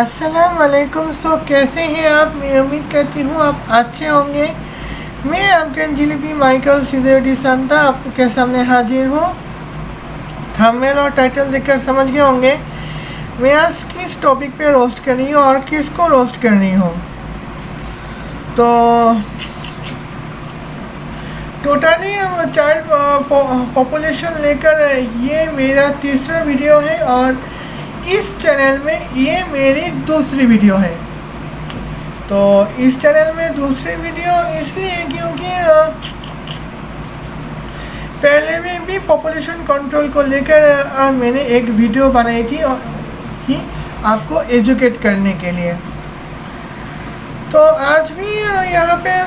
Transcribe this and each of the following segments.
अस्सलाम वालेकुम। सो कैसे हैं आप? मैं उम्मीद करती हूँ आप अच्छे होंगे। मैं आपके जिलेबी माइकल सीधे संता आपके सामने हाजिर हूँ। थंबनेल और टाइटल देखकर समझ गए होंगे मैं आज किस टॉपिक पे रोस्ट कर रही हूँ और किसको रोस्ट कर रही हूँ। तो टोटली चाइल्ड पॉपुलेशन लेकर ये मेरा तीसरा वीडियो है और इस चैनल में ये मेरी दूसरी वीडियो है। तो इस चैनल में दूसरी वीडियो इसलिए क्योंकि पहले में भी पॉपुलेशन कंट्रोल को लेकर मैंने एक वीडियो बनाई थी और ही आपको एजुकेट करने के लिए। तो आज भी यहाँ पे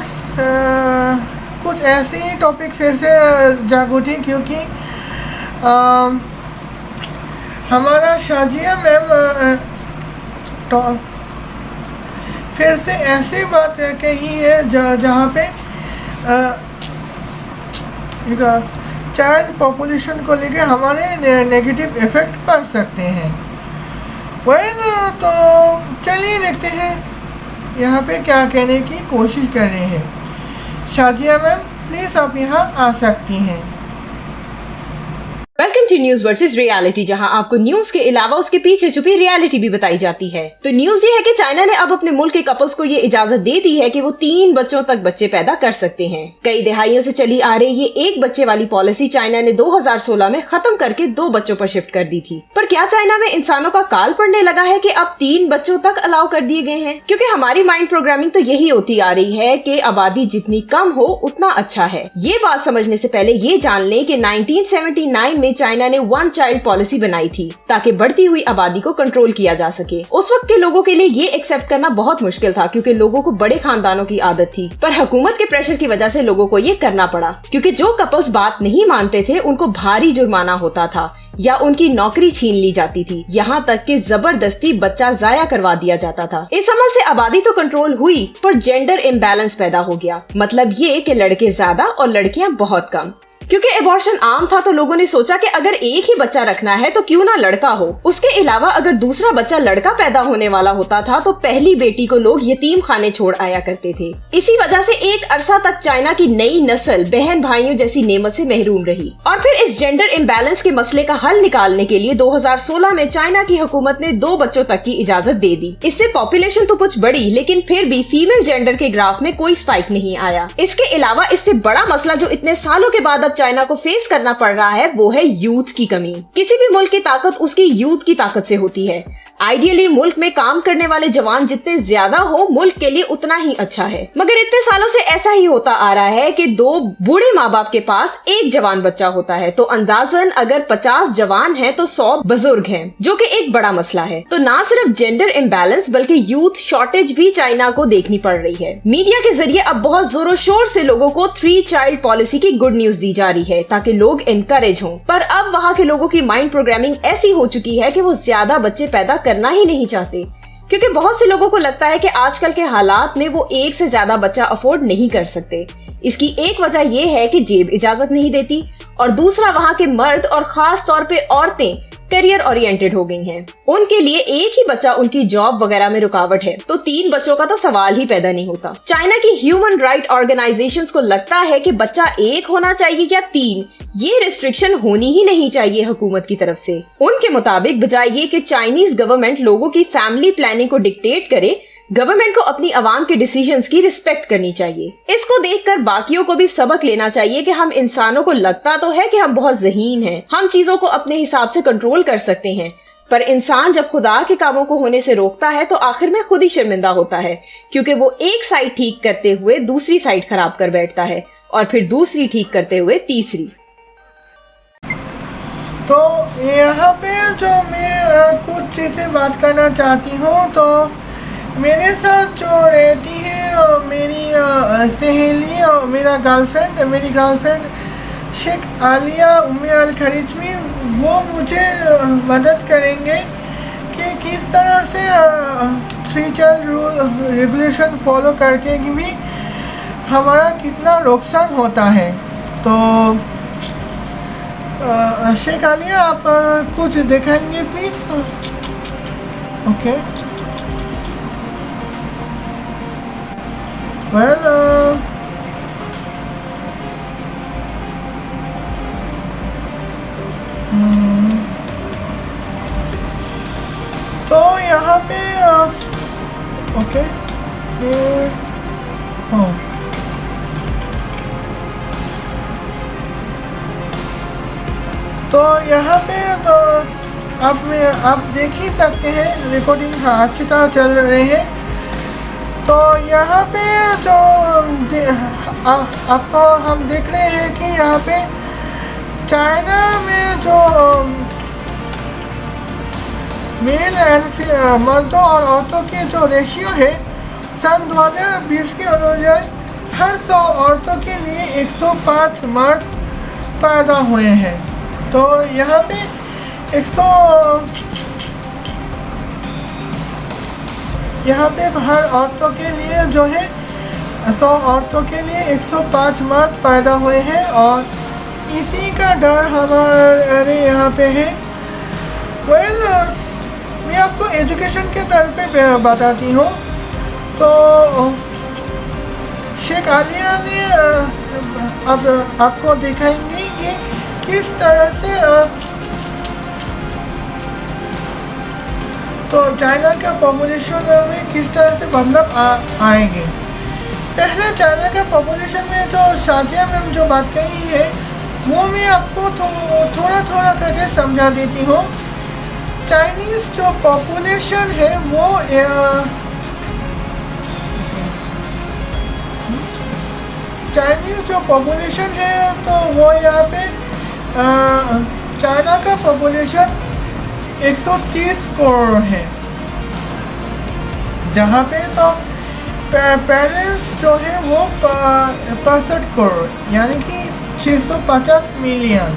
कुछ ऐसे ही टॉपिक फिर से जाग उठी क्योंकि हमारा शाजिया मैम फिर से ऐसी बात कही है जहाँ पे चाइल्ड पॉपुलेशन को लेके हमारे नेगेटिव इफ़ेक्ट पड़ सकते हैं। तो चलिए देखते हैं यहाँ पे क्या कहने की कोशिश कर रहे हैं। शाजिया मैम प्लीज़ आप यहाँ आ सकती हैं। Welcome to news versus reality, जहां आपको न्यूज के अलावा उसके पीछे छुपी रियलिटी भी बताई जाती है। तो न्यूज ये है कि चाइना ने अब अपने मुल्क के कपल्स को ये इजाजत दे दी है कि वो 3 बच्चों तक बच्चे पैदा कर सकते हैं। कई दिहाइयों से चली आ रही ये एक बच्चे वाली पॉलिसी चाइना ने 2016 में खत्म करके 2 बच्चों पर शिफ्ट कर दी थी। पर क्या चाइना में इंसानों का काल पड़ने लगा है कि अब 3 बच्चों तक अलाउ कर दिए गए हैं? क्योंकि हमारी माइंड प्रोग्रामिंग तो यही होती आ रही है कि आबादी जितनी कम हो उतना अच्छा है। ये बात समझने से पहले ये जान लें कि 1979 में चाइना ने 1 चाइल्ड पॉलिसी बनाई थी ताकि बढ़ती हुई आबादी को कंट्रोल किया जा सके। उस वक्त के लोगों के लिए ये एक्सेप्ट करना बहुत मुश्किल था क्योंकि लोगों को बड़े खानदानों की आदत थी। पर हुकूमत के प्रेशर की वजह से लोगों को ये करना पड़ा क्योंकि जो कपल्स बात नहीं मानते थे उनको भारी जुर्माना होता था या उनकी नौकरी छीन ली जाती थी। यहाँ तक कि जबरदस्ती बच्चा जाया करवा दिया जाता था। इस अमल से आबादी तो कंट्रोल हुई पर जेंडर इम्बैलेंस पैदा हो गया। मतलब ये कि लड़के ज्यादा और लड़कियां बहुत कम। क्योंकि एबॉर्शन आम था तो लोगों ने सोचा कि अगर एक ही बच्चा रखना है तो क्यों ना लड़का हो। उसके अलावा अगर दूसरा बच्चा लड़का पैदा होने वाला होता था तो पहली बेटी को लोग यतीम खाने छोड़ आया करते थे। इसी वजह से एक अरसा तक चाइना की नई नस्ल बहन भाइयों जैसी नेमत से महरूम रही। और फिर इस जेंडर इम्बैलेंस के मसले का हल निकालने के लिए 2016 में चाइना की हुकूमत ने 2 बच्चों तक की इजाजत दे दी। इससे पॉपुलेशन तो कुछ बढ़ी लेकिन फिर भी फीमेल जेंडर के ग्राफ में कोई स्पाइक नहीं आया। इसके अलावा इससे बड़ा मसला जो इतने सालों के बाद चाइना को फेस करना पड़ रहा है वो है यूथ की कमी। किसी भी मुल्क की ताकत उसकी यूथ की ताकत से होती है। आइडियली मुल्क में काम करने वाले जवान जितने ज्यादा हो मुल्क के लिए उतना ही अच्छा है। मगर इतने सालों से ऐसा ही होता आ रहा है कि 2 बूढ़े माँ बाप के पास एक जवान बच्चा होता है। तो अंदाजन अगर 50 जवान हैं तो 100 बुजुर्ग हैं, जो कि एक बड़ा मसला है। तो ना सिर्फ जेंडर इम्बैलेंस बल्कि यूथ शॉर्टेज भी चाइना को देखनी पड़ रही है। मीडिया के जरिए अब बहुत जोरों शोर से लोगों को 3 चाइल्ड पॉलिसी की गुड न्यूज दी जा रही है ताकि लोग इनकरेज हों। पर अब वहाँ के लोगों की माइंड प्रोग्रामिंग ऐसी हो चुकी है कि वो ज्यादा बच्चे पैदा करना ही नहीं चाहते क्योंकि बहुत से लोगों को लगता है कि आजकल के हालात में वो एक से ज्यादा बच्चा अफोर्ड नहीं कर सकते। इसकी एक वजह ये है कि जेब इजाजत नहीं देती और दूसरा वहाँ के मर्द और खास तौर पे औरतें करियर ओरिएंटेड हो गई हैं। उनके लिए एक ही बच्चा उनकी जॉब वगैरह में रुकावट है तो 3 बच्चों का तो सवाल ही पैदा नहीं होता। चाइना की ह्यूमन राइट ऑर्गेनाइजेशंस को लगता है कि बच्चा एक होना चाहिए या 3, ये रिस्ट्रिक्शन होनी ही नहीं चाहिए हुकूमत की तरफ से। उनके मुताबिक बजाय ये कि चाइनीज गवर्नमेंट लोगों की फैमिली प्लानिंग को डिक्टेट करे, गवर्नमेंट को अपनी आवाम के डिसीजंस की रिस्पेक्ट करनी चाहिए। इसको देखकर बाकियों को भी सबक लेना चाहिए कि हम इंसानों को लगता तो है कि हम बहुत ज़हीन हैं, हम चीजों को अपने हिसाब से कंट्रोल कर सकते हैं, पर इंसान जब खुदा के कामों को होने से रोकता है तो आखिर में खुद ही शर्मिंदा होता है क्योंकि वो एक साइड ठीक करते हुए दूसरी साइड खराब कर बैठता है और फिर दूसरी ठीक करते हुए तीसरी। तो यहाँ पे जो मैं कुछ चीज़ें बात करना चाहती हूँ। तो मेरे साथ जो रहती है मेरी सहेली और मेरी गर्लफ्रेंड शेख आलिया उम्मे अल खरिजमी, वो मुझे मदद करेंगे कि किस तरह से 3 चाइल्ड रूल रेगुलेशन फॉलो करके भी हमारा कितना नुकसान होता है। तो शेख आलिया आप कुछ दिखाएंगे प्लीज़? ओके वेल तो यहाँ पे ओके ये तो यहाँ पे तो आप देख ही सकते हैं रिकॉर्डिंग हाँ अच्छी तरह चल रहे हैं। तो यहाँ पे जो आपको हम देख रहे हैं कि यहाँ पे चाइना में जो मेल एंड मर्दों और औरतों की जो रेशियो है सन 2020 के अनुसार हर 100 औरतों के लिए 105 मर्द पैदा हुए हैं। तो यहाँ पे 100 यहाँ पे हर औरतों के लिए जो है 100 औरतों के लिए 105 मर्द पैदा हुए हैं और इसी का डर हमारे यहाँ पे है। वेल मैं आपको एजुकेशन के तौर पे बताती हूँ। तो शेख आलिया ने अब आपको दिखाएंगे कि किस तरह से तो चाइना का पॉपुलेशन में किस तरह से बदलाव आएंगे। पहले चाइना का पॉपुलेशन में जो शाजिया में जो बात कही है वो मैं आपको थोड़ा थोड़ा करके समझा देती हूँ। चाइनीज़ जो पॉपुलेशन है वो चाइनीज़ जो पॉपुलेशन है तो वो यहाँ पे चाइना का पॉपुलेशन 130 करोड़ है, जहाँ पे तो पेरेंट्स जो है वो 65 करोड़ यानी कि 650 मिलियन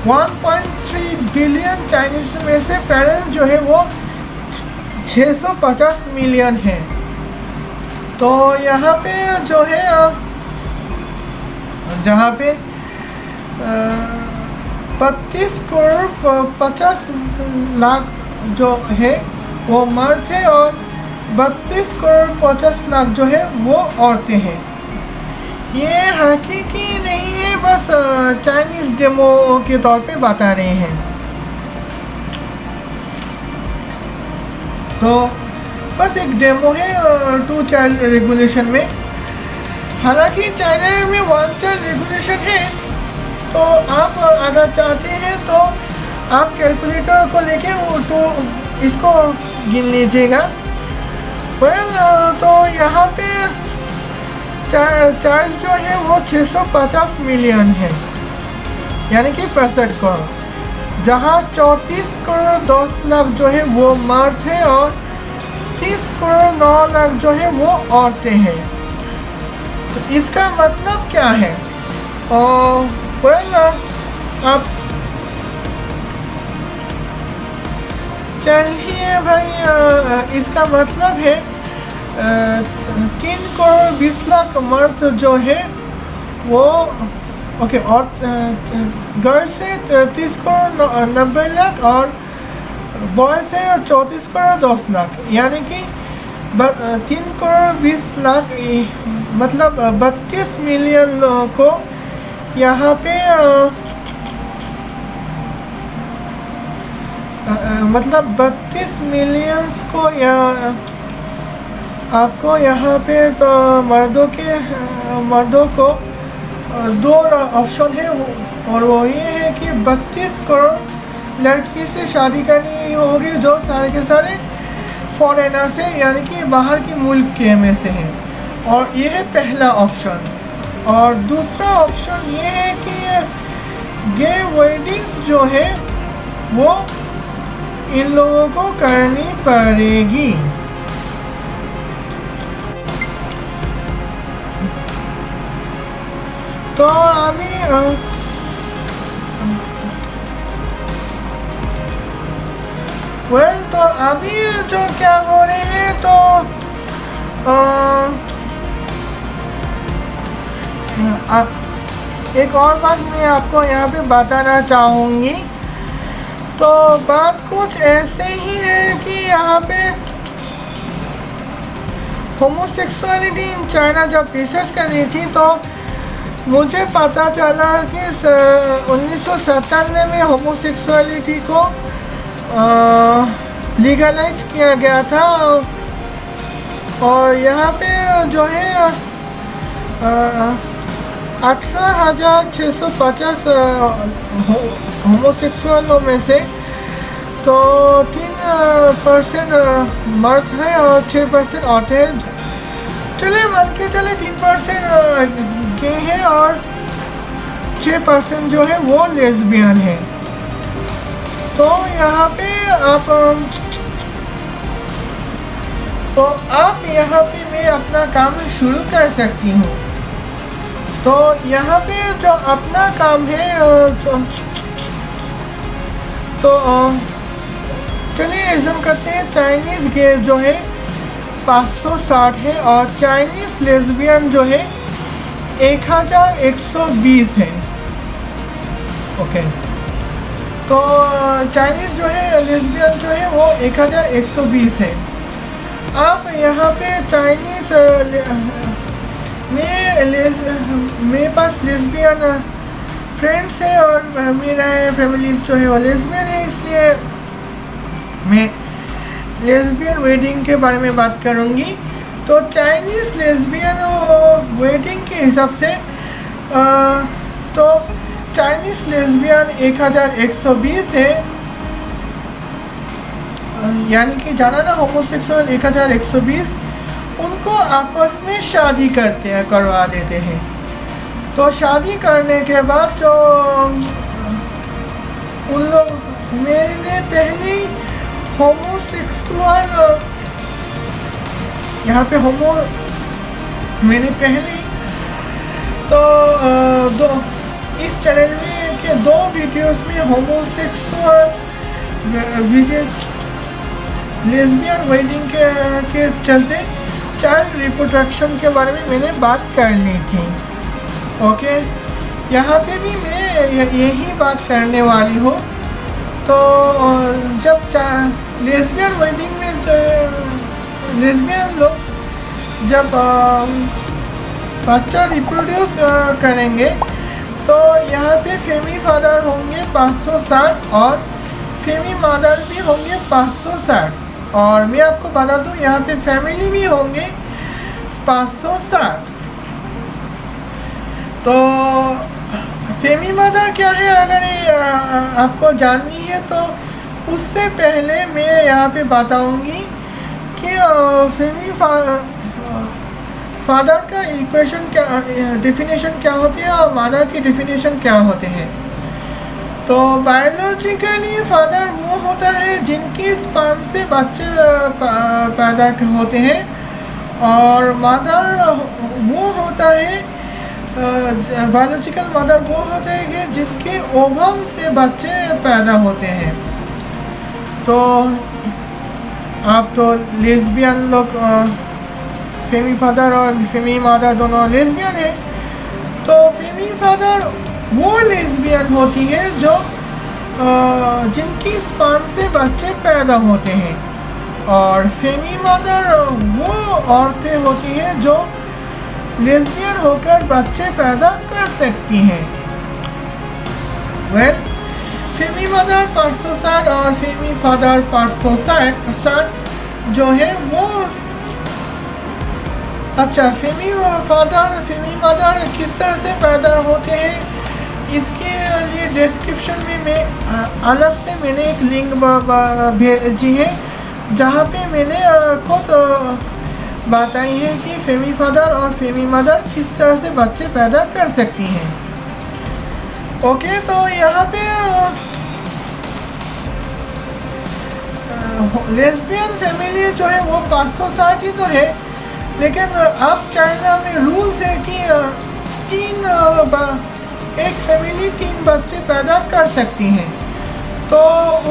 1.3 बिलियन चाइनीज में से पेरेंट्स जो है वो 650 मिलियन है। तो यहाँ पे जो है जहाँ पे 32 करोड़ 50 लाख जो है वो मर्द है और 32 करोड़ 50 लाख जो है वो औरतें हैं। ये हकीकी नहीं है, बस चाइनीज़ डेमो के तौर पे बता रहे हैं। तो बस एक डेमो है 2 चाइल्ड रेगुलेशन में। हालांकि चाइना में 1 चाइल्ड रेगुलेशन है, तो आप अगर चाहते हैं तो आप कैलकुलेटर को लेके तो इसको गिन लीजिएगा। वेल तो यहाँ पे चाइल्ड जो है वो 650 मिलियन है यानी कि 65 करोड़, जहाँ 34 करोड़ 10 लाख जो है वो मर्द है और 30 करोड़ 9 लाख जो है वो औरतें हैं। तो इसका मतलब क्या है? वेल आप चलिए भाई, इसका मतलब है 3 करोड़ 20 लाख मर्द जो है वो ओके और गर्ल से 30 करोड़ 90 लाख और बॉय से 34 करोड़ 10 लाख यानी कि 3 करोड़ 20 लाख मतलब 32 मिलियन लोगों को यहाँ पे मतलब 32 मिलियंस को आपको यहाँ पे तो मर्दों को 2 ऑप्शन है और वो ये है कि 32 करोड़ लड़की से शादी करनी होगी जो सारे के सारे फॉरेनर से यानी कि बाहर के मुल्क के में से हैं, और ये है पहला ऑप्शन। और दूसरा ऑप्शन ये है कि गे वेडिंग्स जो है वो इन लोगों को करनी पड़ेगी। तो अभी तो अभी जो क्या हो रहे हैं तो एक और बात मैं आपको यहाँ पे बताना चाहूँगी। तो बात कुछ ऐसे ही है कि यहाँ पे होमोसेक्सुअलिटी इन चाइना जब रिसर्च कर रही थी तो मुझे पता चला कि 1997 में होमोसेक्सुअलिटी को लीगलाइज किया गया था। और यहाँ पे जो है 18,650 होमोसेक्सुअलों में से तो 3% मर्द है और 6% औरतें हैं। चले मान के चले 3% गे हैं और 6% जो है वो लेस्बियन है। तो यहाँ पे यहाँ पे मैं अपना काम शुरू कर सकती हूँ। तो यहाँ पे जो अपना काम है चलिए एज्यूम करते हैं चाइनीज़ गे जो है 560 है और चाइनीज़ लेस्बियन जो है 1120 है। ओके, तो चाइनीज़ जो है लेस्बियन जो है वो 1120 है। आप यहाँ पे चाइनीज़ मेरे पास लेस्बियन फ्रेंड्स है और मेरा फैमिलीज जो है वो लेस्बियन है, इसलिए मैं लेस्बियन वेडिंग के बारे में बात करूँगी। तो चाइनीज़ लेस्बियन वेडिंग के हिसाब से तो चाइनीज़ लेस्बियन 1120 है, यानी कि जाना ना होमोसेक्सुअल 1120 उनको आपस में शादी करवा देते हैं। तो शादी करने के बाद जो उन लोग मैंने पहले होमोसेक्सुअल यहाँ पे मैंने पहले तो इस चैनल में के 2 वीडियोस में होमोसेक्सुअल लेस्बियन वेडिंग के चलते चाइल्ड रिप्रोडक्शन के बारे में मैंने बात कर ली थी। ओके, यहाँ पे भी मैं यही बात करने वाली हूँ। तो जब लेस्बियन वेडिंग में लेस्बियन लोग जब बच्चा रिप्रोड्यूस करेंगे तो यहाँ पे फेमी फादर होंगे 560 और फेमी मदर भी होंगे 560 और मैं आपको बता दूँ यहाँ पे फैमिली भी होंगे 560। तो फेमी मदर क्या है अगर आपको जाननी है तो उससे पहले मैं यहाँ पे बताऊँगी कि फेमी फादर का इक्वेशन क्या डेफिनेशन क्या होती है और मदर की डेफिनेशन क्या होते हैं। तो बायोलॉजिकली फादर वो होता है जिनकी स्पर्म से बच्चे पैदा होते हैं और मदर वो होता है बायोलॉजिकल मदर वो होते हैं कि जिनके ओवम से बच्चे पैदा होते हैं। तो आप तो लेस्बियन लोग फेमी फादर और फेमी मदर दोनों लेस्बियन है। तो फेमी फादर वो लेस्बियन होती है जो जिनकी स्पर्म से बच्चे पैदा होते हैं और फेमी मदर वो औरतें होती हैं जो लेस्बियन होकर बच्चे पैदा कर सकती हैं। वेल, फेमी मदर 560 और फेमी फादर 560 जो है वो अच्छा फेमी मदर किस तरह से पैदा होते हैं इसके लिए डिस्क्रिप्शन में मैं अलग से मैंने एक लिंक भेजी है जहाँ पे मैंने खुद बताई है कि फेमी फादर और फेमी मदर किस तरह से बच्चे पैदा कर सकती हैं। ओके, तो यहाँ पे लेस्बियन फैमिली जो है वो 560 ही तो है, लेकिन अब चाइना में रूल्स है कि एक फैमिली 3 बच्चे पैदा कर सकती हैं। तो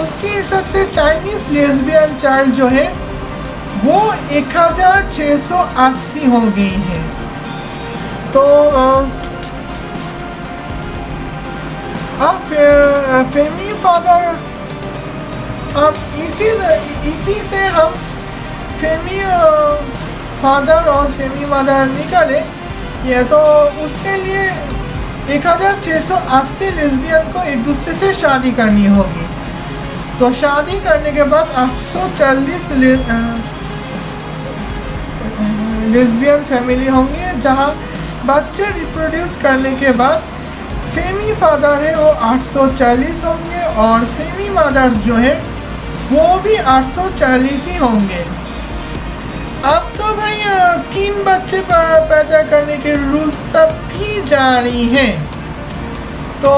उसके हिसाब से चाइनीज़ लेस्बियन चाइल्ड जो है वो 1680 हो गई है। तो अब फेमी फादर अब इसी से हम फेमी फादर और फेमी मदर निकले, ये तो उसके लिए 1680 लेस्बियन को एक दूसरे से शादी करनी होगी। तो शादी करने के बाद 840 लेस्बियन फैमिली होंगे, जहाँ बच्चे रिप्रोड्यूस करने के बाद फेमी फादर है वो 840 होंगे और फेमी मदर्स जो है वो भी 840 ही होंगे। अब तो भाई 3 बच्चे पैदा करने के रूल्स तब भी जारी हैं। तो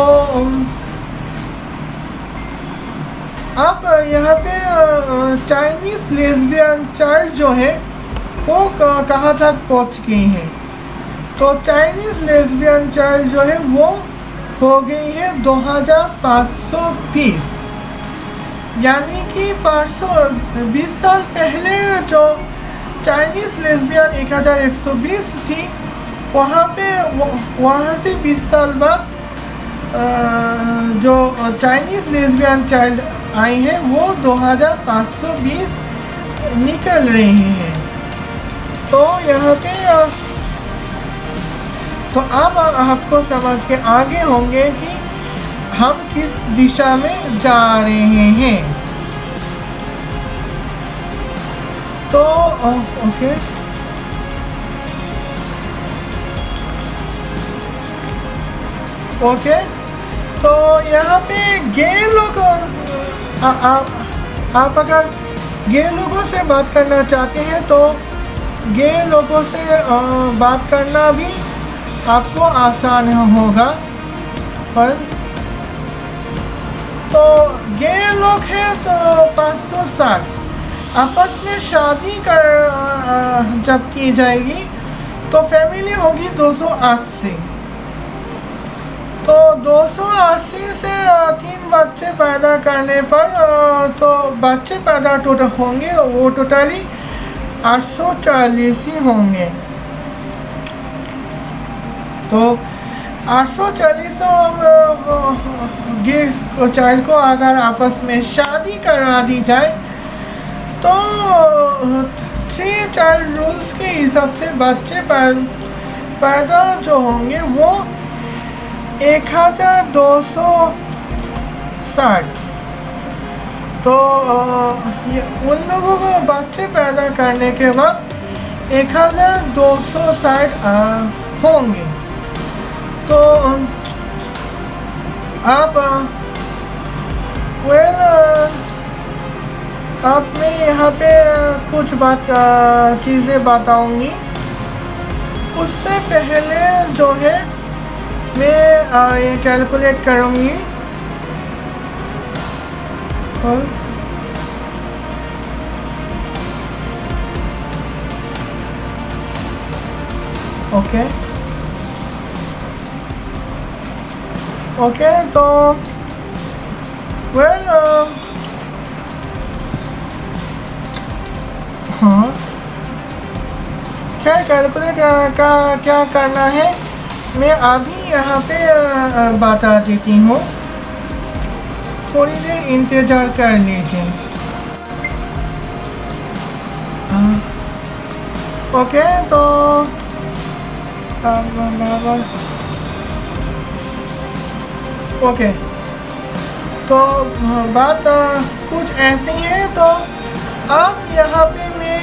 अब यहाँ पे चाइनीज लेस्बियन चाइल्ड जो है वो कहाँ तक पहुँच गई हैं। तो चाइनीज लेस्बियन चाइल्ड जो है वो हो गई है 2500 पीस, यानी कि 520 साल पहले जो चाइनीज लेस्बियन 1120 थी, वहाँ से 20 साल बाद जो चाइनीज लेस्बियन चाइल्ड आई हैं वो 2520 निकल रही हैं। तो यहाँ पे तो अब आपको समझ के आगे होंगे कि हम किस दिशा में जा रहे हैं। तो ओके, ओके, तो यहाँ पे गे लोग आप अगर गे लोगों से बात करना चाहते हैं तो गे लोगों से बात करना भी आपको आसान होगा। पर तो गे लोग हैं तो 560 आपस में शादी कर जब की जाएगी तो फैमिली होगी 280। तो 280 से 3 बच्चे पैदा करने पर तो बच्चे पैदा टोटल होंगे वो टोटली 840 ही होंगे। तो 840 गे चाइल्ड को अगर आपस में शादी करा दी जाए तो 3 चाइल्ड रूल्स के हिसाब से बच्चे पैदा जो होंगे वो 1260। तो उन लोगों को बच्चे पैदा करने के बाद 1260 होंगे। तो आप आप मैं यहाँ पे कुछ चीज़ें बताऊंगी। उससे पहले जो है मैं ये कैलकुलेट करूँगी। ओके, ओके, तो वेल हाँ, क्या कैलकुलेट क्या करना है मैं अभी यहाँ पे बता देती हूँ, थोड़ी देर इंतज़ार कर लीजिए। ओके, तो ओके, तो बात कुछ ऐसी है। तो अब यहाँ पे मैं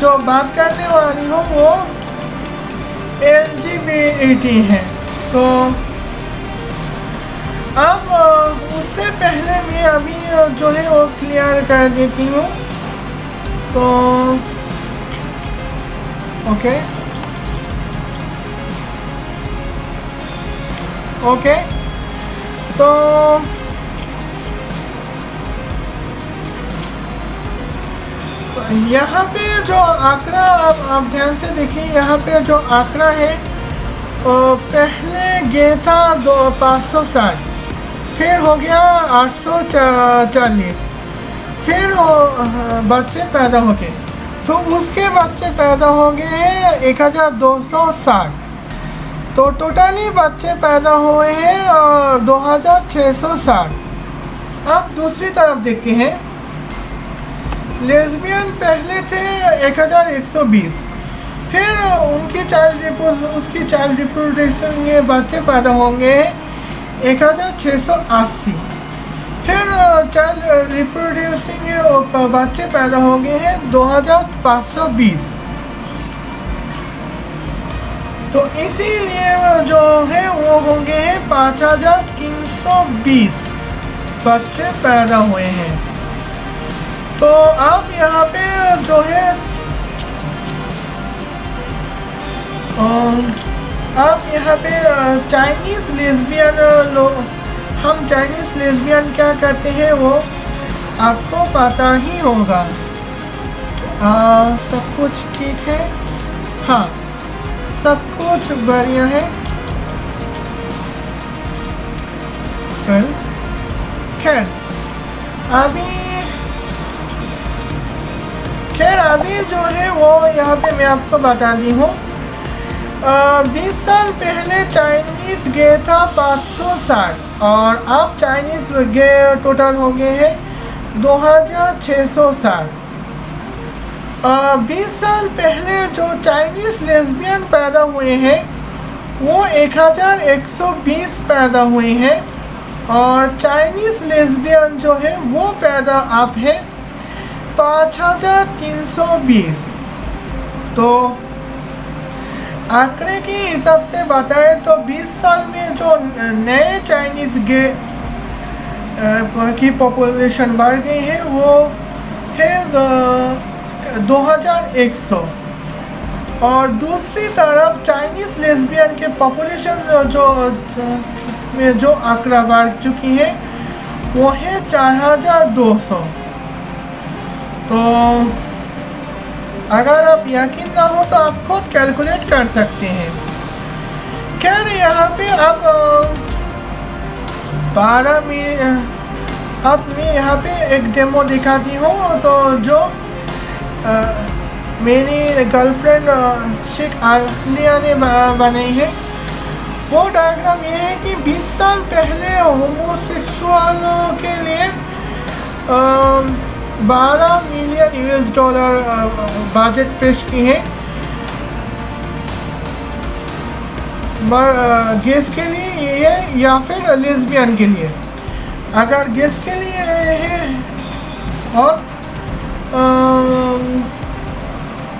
जो बात करने वाली हूँ वो LGBT है। तो अब उससे पहले मैं अभी जो है वो क्लियर कर देती हूँ। तो ओके, ओके, तो यहाँ पे जो आंकड़ा आप ध्यान से देखिए, यहाँ पे जो आंकड़ा है पहले गया था 560, फिर हो गया 840, फिर बच्चे पैदा हो गए, तो उसके बच्चे पैदा हो गए हैं 1260। तो टोटली बच्चे पैदा हुए हैं 2660। अब दूसरी तरफ देखते हैं। लेस्बियन पहले थे 1120, फिर उसकी चाइल्ड रिप्रोडक्शन में बच्चे पैदा होंगे 1680, फिर चाइल्ड रिप्रोड्यूसिंग बच्चे पैदा हो गए हैं 2520। तो इसीलिए जो है वो होंगे हैं 5320 बच्चे पैदा हुए हैं। तो आप यहाँ पे जो है आप यहाँ पे चाइनीज़ लेस्बियन लोग, हम चाइनीज़ लेस्बियन क्या करते हैं वो आपको पता ही होगा। सब कुछ ठीक है, हाँ सब कुछ बढ़िया है। खैर अभी जो है वो यहाँ पे मैं आपको बता दी हूँ। 20 साल पहले चाइनीज़ गे था 560 और अब चाइनीज़ गे टोटल हो गए हैं 2660। 20 साल पहले जो चाइनीज़ लेस्बियन पैदा हुए हैं वो 1120 पैदा हुए हैं और चाइनीज़ लेस्बियन जो है वो पैदा अब है 5320। तो आंकड़े के हिसाब से बताएं तो 20 साल में जो नए चाइनीज़ गे की पॉपुलेशन बढ़ गई है वो है 2100 और दूसरी तरफ चाइनीज़ लेस्बियन के पॉपुलेशन जो आंकड़ा बढ़ चुकी है वो है 4200। तो अगर आप यकीन ना हो तो आप खुद कैलकुलेट कर सकते हैं। खैर यहाँ पे आप 12 में अब मैं यहाँ पे एक डेमो दिखाती हूँ। तो जो मेरी गर्लफ्रेंड शेख आलिया ने बनाई है वो डायग्राम ये है कि 20 साल पहले होमोसेक्सुअलों के लिए 12 मिलियन US डॉलर बजट पेश की है गेस के लिए ये या फिर लेस्बियन के लिए। अगर गेस के लिए है और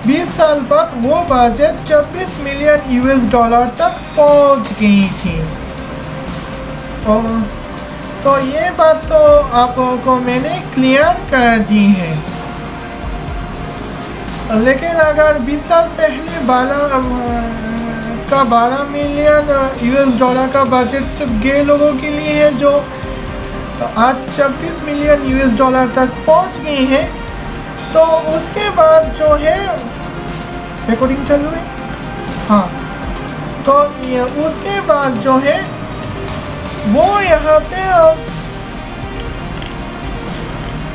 20 साल बाद वो बजट 24 मिलियन US डॉलर तक पहुंच गई थी। तो ये बात तो आपको मैंने क्लियर कर दी है। लेकिन अगर 20 साल पहले 12 मिलियन US डॉलर का बजट सिर्फ गे लोगों के लिए है जो आज 24 मिलियन US डॉलर तक पहुंच गई है, तो उसके बाद जो है रिकॉर्डिंग चालू है, हाँ, तो उसके बाद जो है वो यहाँ पे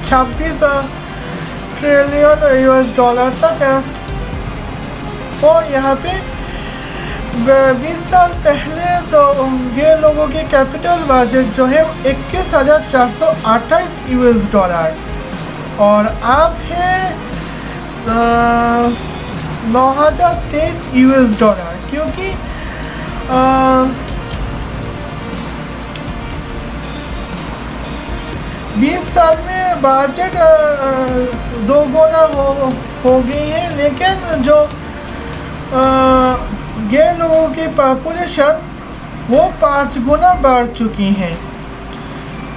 26 ट्रिलियन US डॉलर तक है। और यहाँ पे 20 साल पहले तो ये लोगों के कैपिटल बजट जो है 21,428 US डॉलर और अब है 9,023 US डॉलर, क्योंकि 20 साल में बजट 2 गुना हो गई है, लेकिन जो गे लोगों की पॉपुलेशन वो 5 गुना बढ़ चुकी है।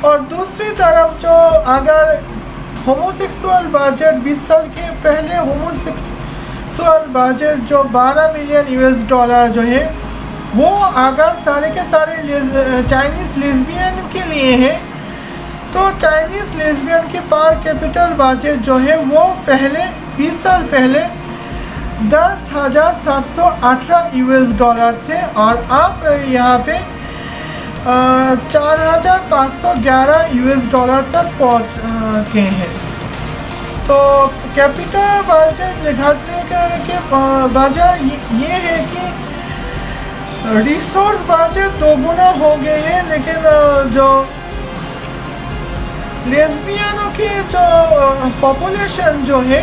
और दूसरी तरफ जो अगर होमोसेक्सुअल बजट 20 साल के पहले होमोसेक्सुअल बजट जो 12 मिलियन US डॉलर जो है वो अगर सारे के सारे चाइनीज़ लेस्बियन के लिए है, तो चाइनीज़ लेस्बियन के पर कैपिटल बजट जो है वो पहले 20 साल पहले 10,718 US डॉलर थे और अब यहाँ पे 4,511 US डॉलर तक पहुँच गए हैं। तो कैपिटल बजट घटने के वजह ये है कि रिसोर्स बजट 2 गुना हो गए हैं, लेकिन जो लेस्बियनों की जो पॉपुलेशन जो है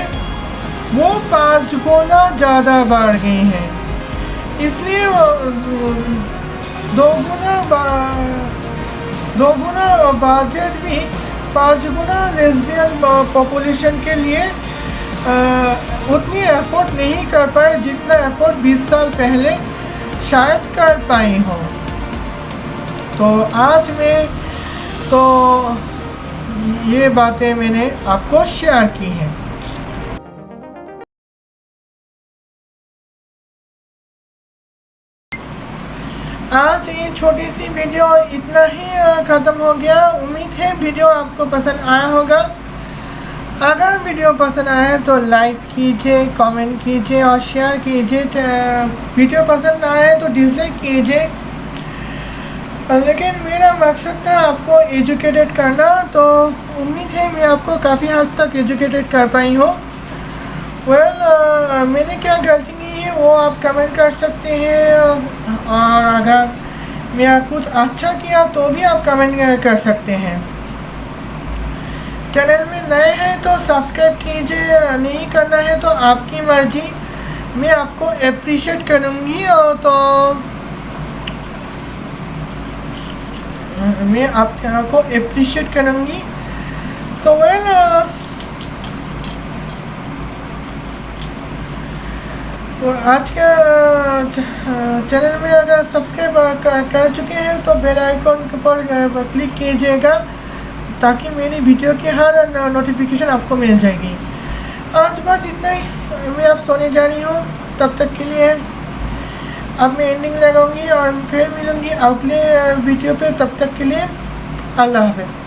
वो 5 गुना ज़्यादा बढ़ गई है, इसलिए दो गुना बजट भी 5 गुना लेस्बियन पॉपुलेशन के लिए उतनी एफर्ट नहीं कर पाए जितना एफर्ट 20 साल पहले शायद कर पाई हो। तो आज मैं तो ये बातें मैंने आपको शेयर की हैं। आज ये छोटी सी वीडियो इतना ही ख़त्म हो गया। उम्मीद है वीडियो आपको पसंद आया होगा। अगर वीडियो पसंद आया है तो लाइक कीजिए, कमेंट कीजिए और शेयर कीजिए। वीडियो पसंद ना आए तो डिसलाइक कीजिए। लेकिन मेरा मकसद था आपको एजुकेटेड करना, तो उम्मीद है मैं आपको काफ़ी हद तक एजुकेटेड कर पाई हूँ। मैंने क्या गलती की है वो आप कमेंट कर सकते हैं, और अगर मैं कुछ अच्छा किया तो भी आप कमेंट कर सकते हैं। चैनल में नए हैं तो सब्सक्राइब कीजिए, नहीं करना है तो आपकी मर्जी, मैं आपको अप्रिशिएट करूँगी। और तो मैं आपको अप्रिशिएट करूँगी। तो आज का चैनल में अगर सब्सक्राइब कर चुके हैं तो बेल आइकन के पर क्लिक कीजिएगा ताकि मेरी वीडियो की हर नोटिफिकेशन आपको मिल जाएगी। आज बस इतना ही, मैं अब सोने जा रही हूँ। तब तक के लिए अब मैं एंडिंग लगाऊंगी और फिर मिलूंगी अगले वीडियो पे। तब तक के लिए अल्लाह हाफ़िज़।